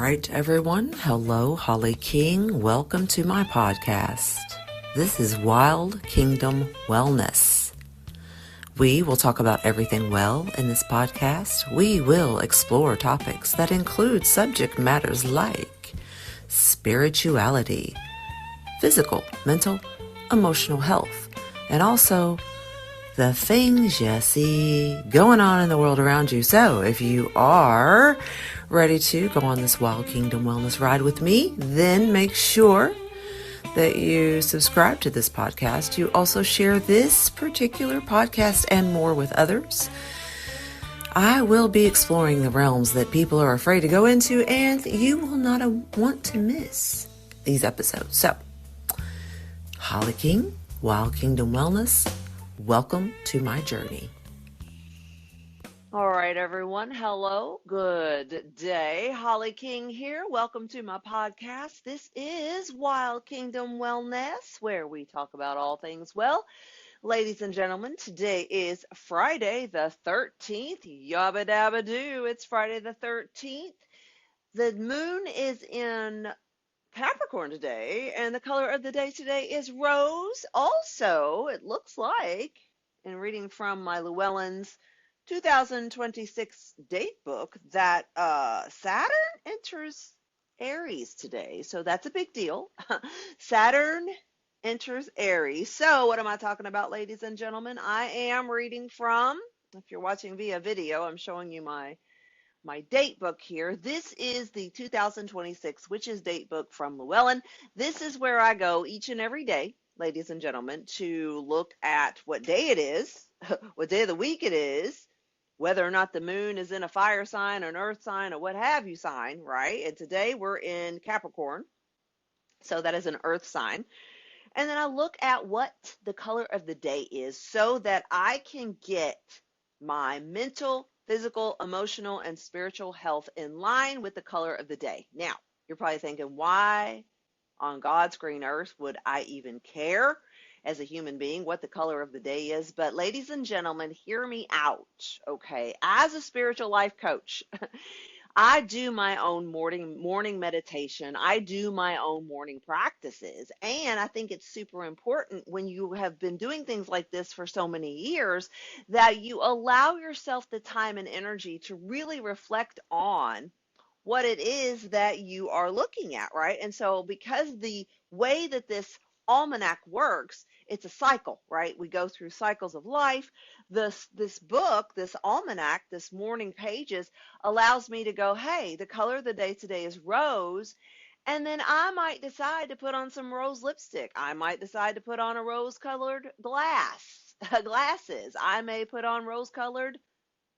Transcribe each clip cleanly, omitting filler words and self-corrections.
right, everyone. Hello, Holly King. Welcome to my podcast. This is Wild Kingdom Wellness. We will talk about everything well in this podcast. We will explore topics that include subject matters like spirituality, physical, mental, emotional health, and also the things you see going on in the world around you. So if you are ready to go on this Wild Kingdom Wellness ride with me, then make sure that you subscribe to this podcast. You also share this particular podcast and more with others. I will be exploring the realms that people are afraid to go into, and you will not want to miss these episodes. So, Holly King, Wild Kingdom Wellness, welcome to my journey. All right, everyone. Hello. Good day. Holly King here. Welcome to my podcast. This is Wild Kingdom Wellness, where we talk about all things well. Ladies and gentlemen, today is Friday the 13th. Yabba dabba doo. It's Friday the 13th. The moon is in Capricorn today, and the color of the day today is rose. Also, it looks like, in reading from my Llewellyn's 2026 date book, that Saturn enters Aries today. So that's a big deal. Saturn enters Aries. So what am I talking about, ladies and gentlemen? I am reading from, if you're watching via video, I'm showing you my date book here. This is the 2026 Witches date book from Llewellyn. This is where I go each and every day, ladies and gentlemen, to look at what day it is, what day of the week it is, whether or not the moon is in a fire sign or an earth sign or what have you sign, right? And today we're in Capricorn, so that is an earth sign. And then I look at what the color of the day is so that I can get my mental, physical, emotional, and spiritual health in line with the color of the day. Now, you're probably thinking, why on God's green earth would I even care as a human being what the color of the day is? But ladies and gentlemen, hear me out, okay? As a spiritual life coach, I do my own morning meditation. I do my own morning practices. And I think it's super important when you have been doing things like this for so many years that you allow yourself the time and energy to really reflect on what it is that you are looking at, right? And so because the way that this almanac works, it's a cycle, right? We go through cycles of life. This book, this almanac, this morning pages allows me to go, hey, the color of the day today is rose. And then I might decide to put on some rose lipstick. I might decide to put on a rose-colored glasses. I may put on rose-colored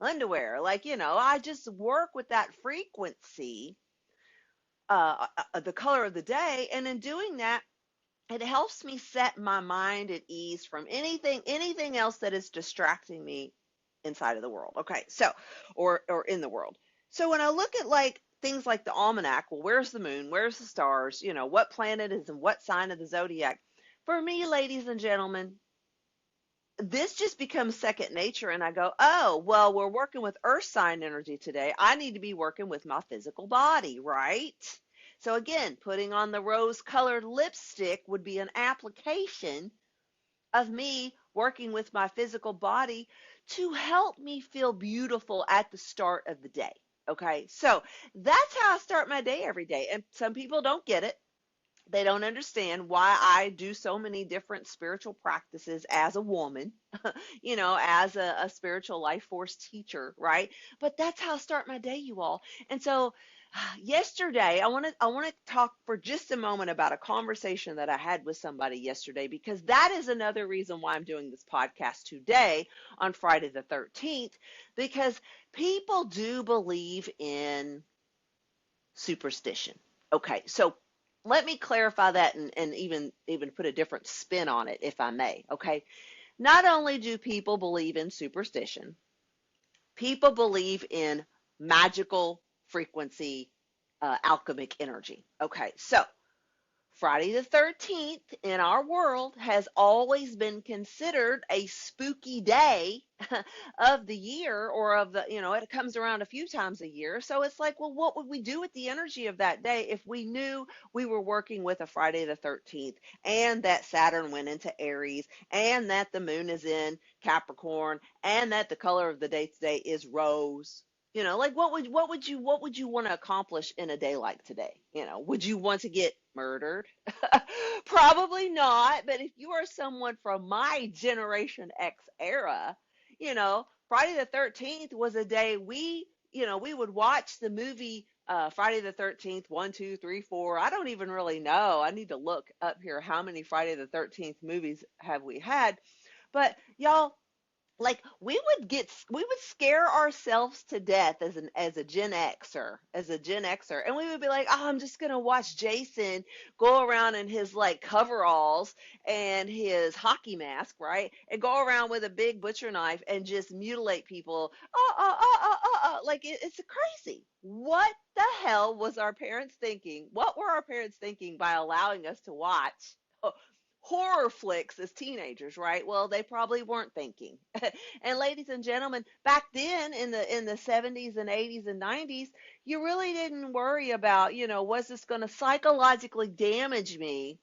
underwear. I just work with that frequency, the color of the day. And in doing that, it helps me set my mind at ease from anything else that is distracting me inside of the world. Okay. So, or in the world. So when I look at things like the almanac, well, where's the moon? Where's the stars? What planet is in what sign of the zodiac? For me, ladies and gentlemen, this just becomes second nature, and I go, oh, well, we're working with earth sign energy today. I need to be working with my physical body, right? So again, putting on the rose-colored lipstick would be an application of me working with my physical body to help me feel beautiful at the start of the day, okay? So that's how I start my day every day, and some people don't get it. They don't understand why I do so many different spiritual practices as a woman, as a spiritual life force teacher, right? But that's how I start my day, you all. And so yesterday, I want to talk for just a moment about a conversation that I had with somebody yesterday, because that is another reason why I'm doing this podcast today on Friday the 13th, because people do believe in superstition. Okay, so let me clarify that and even put a different spin on it, if I may, okay? Not only do people believe in superstition, people believe in magical frequency, alchemic energy. Okay, so Friday the 13th in our world has always been considered a spooky day of the year, or of the, it comes around a few times a year. So it's like, well, what would we do with the energy of that day if we knew we were working with a Friday the 13th, and that Saturn went into Aries, and that the moon is in Capricorn, and that the color of the day today is rose? Like, what would you want to accomplish in a day like today? Would you want to get murdered? Probably not. But if you are someone from my Generation X era, Friday the 13th was a day we would watch the movie Friday the 13th, 1, 2, 3, 4. I don't even really know. I need to look up here how many Friday the 13th movies have we had. But y'all, like, we would scare ourselves to death as a Gen Xer, and we would be like, oh, I'm just gonna watch Jason go around in his like coveralls and his hockey mask, right, and go around with a big butcher knife and just mutilate people. Like, it's crazy. What the hell was our parents thinking? What were our parents thinking by allowing us to watch horror flicks as teenagers, right? Well, they probably weren't thinking. And ladies and gentlemen, back then in the 70s and 80s and 90s, you really didn't worry about, was this going to psychologically damage me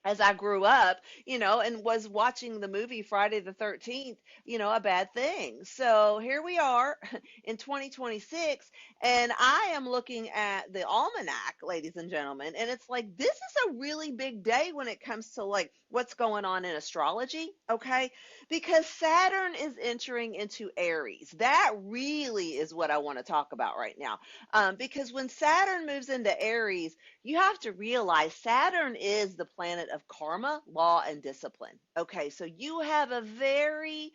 as I grew up, and was watching the movie Friday the 13th, a bad thing. So here we are in 2026, and I am looking at the almanac, ladies and gentlemen, and it's like, this is a really big day when it comes to like what's going on in astrology, okay? Because Saturn is entering into Aries. That really is what I want to talk about right now. Because when Saturn moves into Aries, you have to realize Saturn is the planet of karma, law, and discipline. Okay, so you have a very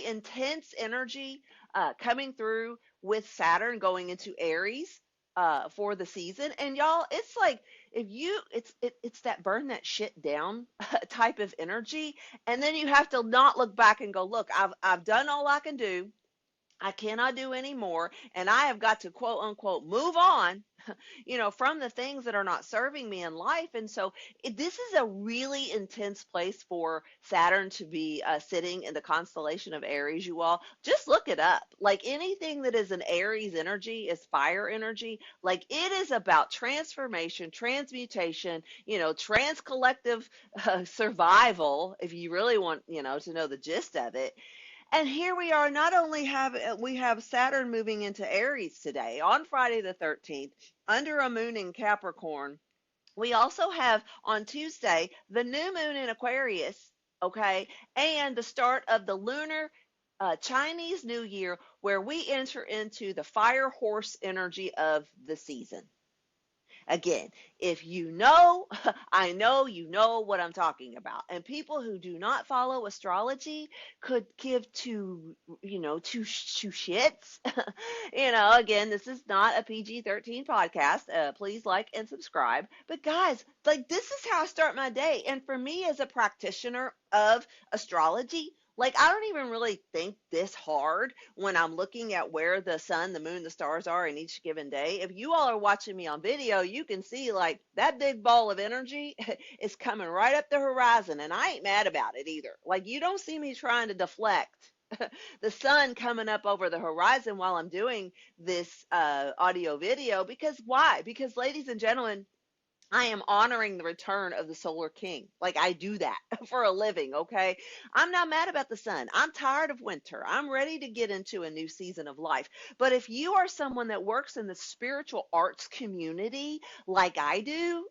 intense energy coming through with Saturn going into Aries for the season. And y'all, it's like, if you it's that burn that shit down type of energy, and then you have to not look back and go, look, I've done all I can do. I cannot do any more, and I have got to quote unquote move on, from the things that are not serving me in life. And so this is a really intense place for Saturn to be sitting in the constellation of Aries, you all. Just look it up. Like, anything that is an Aries energy is fire energy. Like, it is about transformation, transmutation, trans collective survival, if you really want, to know the gist of it. And here we are, not only have we have Saturn moving into Aries today on Friday the 13th under a moon in Capricorn. We also have on Tuesday the new moon in Aquarius, okay, and the start of the lunar Chinese New Year, where we enter into the fire horse energy of the season. Again, if you know, I know you know what I'm talking about. And people who do not follow astrology could give two shits. Again, this is not a PG-13 podcast. Please like and subscribe. But guys, like, this is how I start my day. And for me, as a practitioner of astrology, like, I don't even really think this hard when I'm looking at where the sun, the moon, the stars are in each given day. If you all are watching me on video, you can see like that big ball of energy is coming right up the horizon, and I ain't mad about it either. Like, you don't see me trying to deflect the sun coming up over the horizon while I'm doing this audio video. Because why? Because, ladies and gentlemen, I am honoring the return of the solar king. Like, I do that for a living, okay? I'm not mad about the sun. I'm tired of winter. I'm ready to get into a new season of life. But if you are someone that works in the spiritual arts community like I do,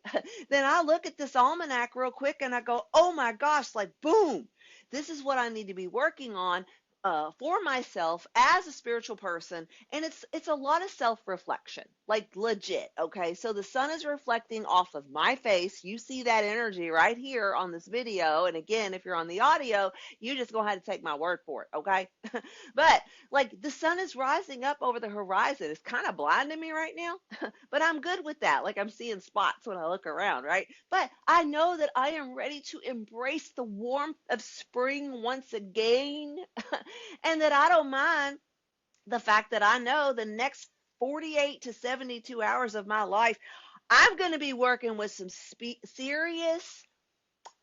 then I look at this almanac real quick and I go, oh my gosh, like, boom. This is what I need to be working on for myself as a spiritual person. And it's a lot of self-reflection, like, legit. Okay, so the sun is reflecting off of my face. You see that energy right here on this video, and again, if you're on the audio, you just go ahead and take my word for it, okay? But like, the sun is rising up over the horizon. It's kind of blinding me right now, but I'm good with that. Like, I'm seeing spots when I look around, right? But I know that I am ready to embrace the warmth of spring once again. And that I don't mind the fact that I know the next 48 to 72 hours of my life, I'm going to be working with some serious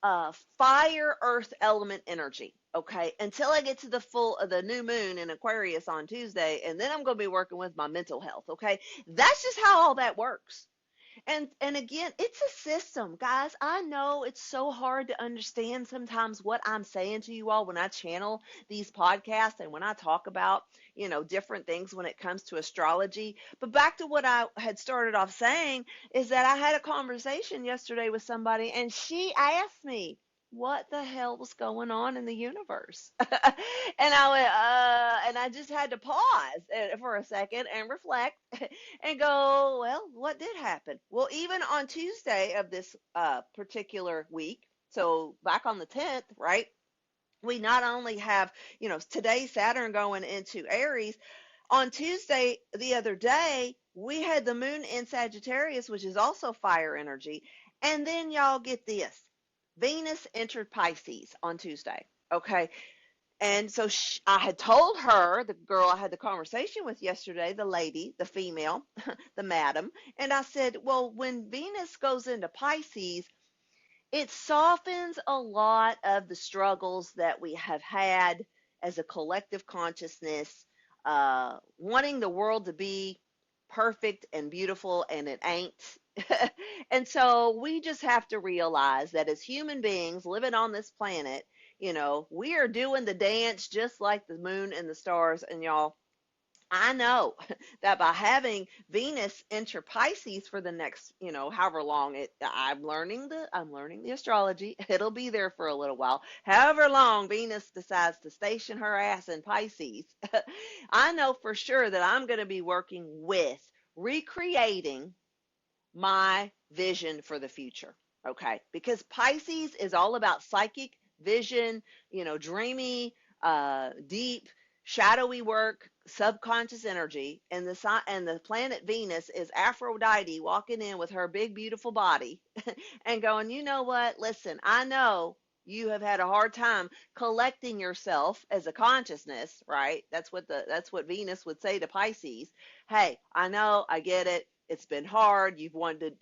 fire earth element energy. Okay, until I get to the full of the new moon in Aquarius on Tuesday, and then I'm going to be working with my mental health. Okay, that's just how all that works. And again, it's a system, guys. I know it's so hard to understand sometimes what I'm saying to you all when I channel these podcasts and when I talk about, different things when it comes to astrology. But back to what I had started off saying is that I had a conversation yesterday with somebody and she asked me, what the hell was going on in the universe? And I went, and I just had to pause for a second and reflect and go, well, what did happen? Well, even on Tuesday of this particular week, so back on the 10th, right? We not only have, today Saturn going into Aries. On Tuesday, the other day, we had the moon in Sagittarius, which is also fire energy. And then y'all get this. Venus entered Pisces on Tuesday. Okay. And so I had told her, the girl I had the conversation with yesterday, the lady, the female, the madam, and I said, well, when Venus goes into Pisces, it softens a lot of the struggles that we have had as a collective consciousness, wanting the world to be perfect and beautiful, and it ain't. And so we just have to realize that as human beings living on this planet, we are doing the dance just like the moon and the stars. And y'all, I know that by having Venus enter Pisces for the next, however long I'm learning the astrology. It'll be there for a little while. However long Venus decides to station her ass in Pisces, I know for sure that I'm going to be working with recreating my vision for the future. Okay. Because Pisces is all about psychic vision, dreamy, deep, shadowy work, subconscious energy. And the planet Venus is Aphrodite walking in with her big, beautiful body and going, you know what? Listen, I know you have had a hard time collecting yourself as a consciousness, right? That's what Venus would say to Pisces. Hey, I know, I get it. It's been hard. You've wanted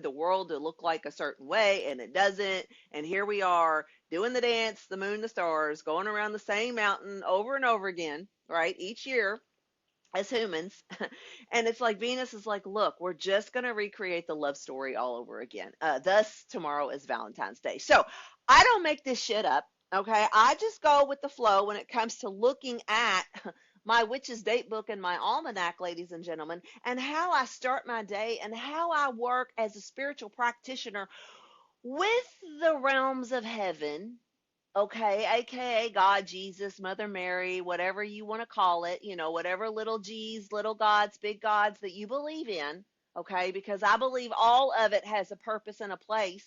the world to look like a certain way and it doesn't. And here we are doing the dance, the moon, the stars, going around the same mountain over and over again, right? Each year as humans. And it's like Venus is like, look, we're just going to recreate the love story all over again. Thus, tomorrow is Valentine's Day. So I don't make this shit up. Okay. I just go with the flow when it comes to looking at my witch's date book and my almanac, ladies and gentlemen, and how I start my day and how I work as a spiritual practitioner with the realms of heaven. Okay, aka God, Jesus, Mother Mary, whatever you want to call it, whatever little G's, little gods, big gods that you believe in. Okay, because I believe all of it has a purpose and a place.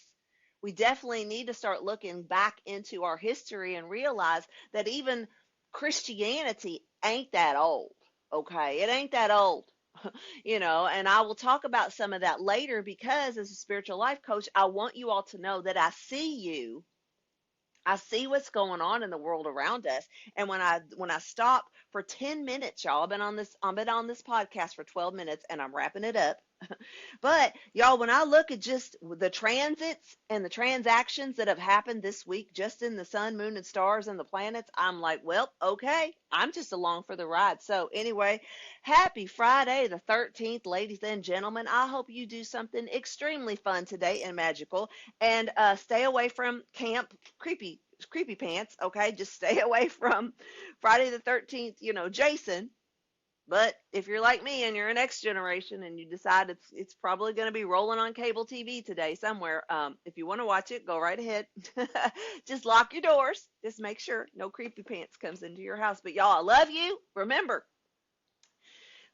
We definitely need to start looking back into our history and realize that even Christianity ain't that old. Okay, it ain't that old. And I will talk about some of that later because as a spiritual life coach, I want you all to know that I see you. I see what's going on in the world around us. And when I stop for 10 minutes, y'all, I've been on this podcast for 12 minutes and I'm wrapping it up. But y'all, when I look at just the transits and the transactions that have happened this week, just in the sun, moon, and stars and the planets, I'm like, well, okay, I'm just along for the ride. So anyway, happy Friday the 13th, ladies and gentlemen. I hope you do something extremely fun today and magical, and stay away from camp creepy pants. Okay, just stay away from Friday the 13th, Jason. But if you're like me and you're an X generation and you decide it's probably going to be rolling on cable TV today somewhere, if you want to watch it, go right ahead. Just lock your doors. Just make sure no creepy pants comes into your house. But y'all, I love you. Remember,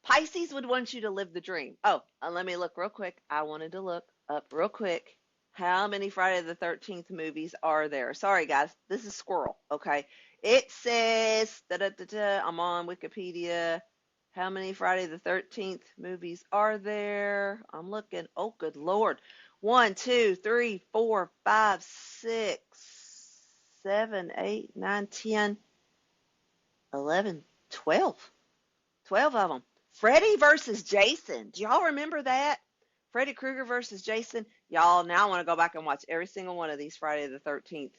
Pisces would want you to live the dream. Oh, let me look real quick. I wanted to look up real quick. How many Friday the 13th movies are there? Sorry, guys. This is Squirrel. Okay. It says, I'm on Wikipedia. How many Friday the 13th movies are there? I'm looking. Oh, good Lord. 1, 2, 3, 4, 5, 6, 7, 8, 9, 10, 11, 12. 12 of them. Freddy versus Jason. Do y'all remember that? Freddy Krueger versus Jason. Y'all, now I want to go back and watch every single one of these Friday the 13th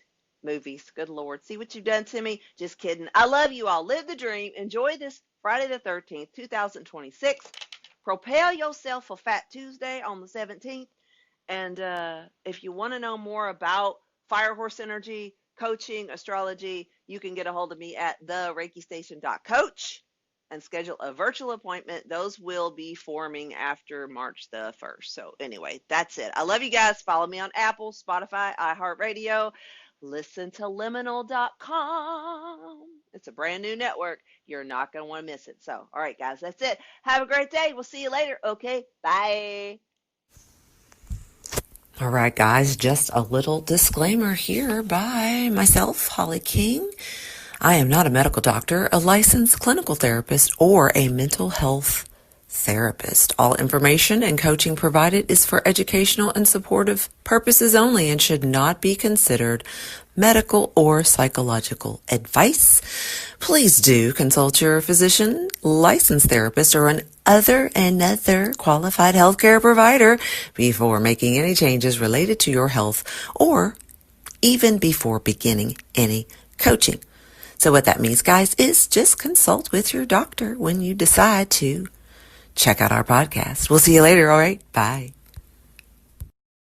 movies. Good Lord. See what you've done to me? Just kidding. I love you all. Live the dream. Enjoy this Friday the 13th, 2026. Propel yourself for Fat Tuesday on the 17th. And if you want to know more about Fire Horse Energy, coaching, astrology, you can get a hold of me at thereikistation.coach and schedule a virtual appointment. Those will be forming after March the 1st. So anyway, that's it. I love you guys. Follow me on Apple, Spotify, iHeartRadio. Listen to liminal.com. It's a brand new network. You're not going to want to miss it. So, all right, guys, that's it. Have a great day. We'll see you later. Okay, bye. All right, guys, just a little disclaimer here by myself, Holly King. I am not a medical doctor, a licensed clinical therapist, or a mental health therapist. All information and coaching provided is for educational and supportive purposes only and should not be considered medical or psychological advice. Please do consult your physician, licensed therapist, or another qualified healthcare provider before making any changes related to your health or even before beginning any coaching. So what that means, guys, is just consult with your doctor when you decide to check out our podcast. We'll see you later, all right? Bye.